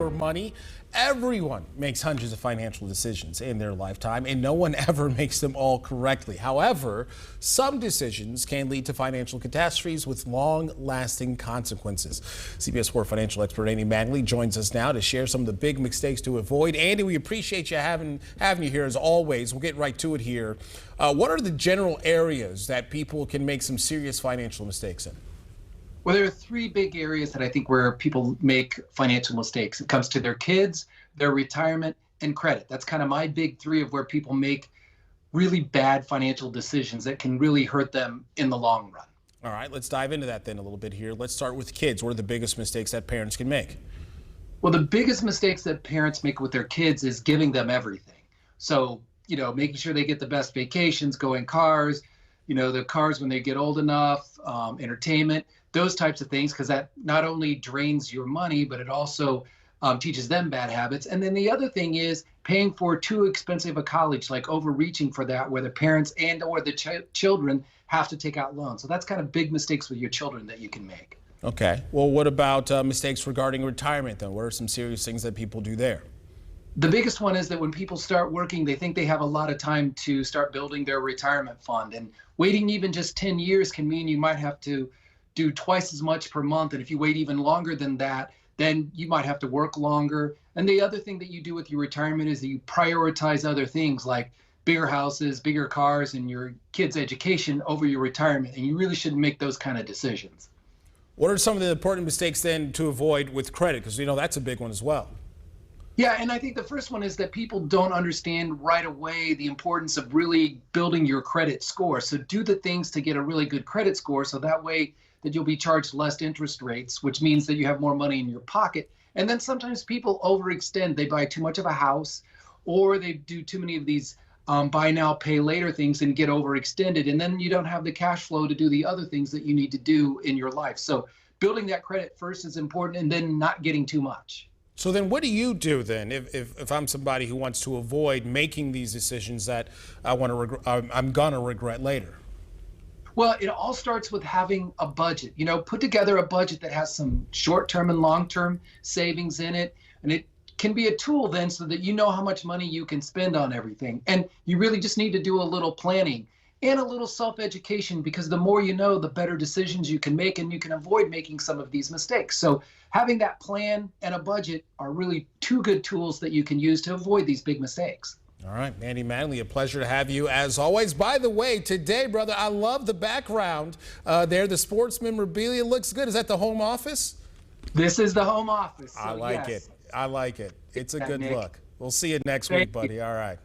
For money. Everyone makes hundreds of financial decisions in their lifetime, and no one ever makes them all correctly. However, some decisions can lead to financial catastrophes with long-lasting consequences. CBS 4 financial expert Andy Mattingly joins us now to share some of the big mistakes to avoid. Andy, we appreciate you having you here as always. We'll get right to it here. What are the general areas that people can make some serious financial mistakes in? Well, there are three big areas that I think where people make financial mistakes. It comes to their kids, their retirement, and credit. That's kind of my big three of where people make really bad financial decisions that can really hurt them in the long run. All right, let's dive into that then a little bit here. Let's start with kids. What are the biggest mistakes that parents can make? Well, the biggest mistakes that parents make with their kids is giving them everything. So, making sure they get the best vacations, going cars, the cars when they get old enough, entertainment, those types of things, because that not only drains your money, but it also teaches them bad habits. And then the other thing is paying for too expensive a college, like overreaching for that, where the parents and or the children have to take out loans. So that's kind of big mistakes with your children that you can make. Okay. Well, what about mistakes regarding retirement, though? What are some serious things that people do there? The biggest one is that when people start working, they think they have a lot of time to start building their retirement fund. And waiting even just 10 years can mean you might have to do twice as much per month. And if you wait even longer than that, then you might have to work longer. And the other thing that you do with your retirement is that you prioritize other things like bigger houses, bigger cars, and your kids' education over your retirement. And you really shouldn't make those kind of decisions. What are some of the important mistakes then to avoid with credit? Because that's a big one as well. Yeah, and I think the first one is that people don't understand right away the importance of really building your credit score. So do the things to get a really good credit score so that way that you'll be charged less interest rates, which means that you have more money in your pocket. And then sometimes people overextend. They buy too much of a house, or they do too many of these buy now, pay later things and get overextended. And then you don't have the cash flow to do the other things that you need to do in your life. So building that credit first is important, and then not getting too much. So then what do you do then if I'm somebody who wants to avoid making these decisions that I'm going to regret later? Well, it all starts with having a budget. Put together a budget that has some short-term and long-term savings in it. And it can be a tool then so that you know how much money you can spend on everything. And you really just need to do a little planning and a little self-education, because the more you know, the better decisions you can make, and you can avoid making some of these mistakes. So having that plan and a budget are really two good tools that you can use to avoid these big mistakes. All right, Andy Mattingly, a pleasure to have you as always. By the way, today, brother, I love the background there. The sports memorabilia looks good. Is that the home office? This is the home office. So I like yes. it. I like it. It's a good Nick. look. We'll see you next week, buddy. All right.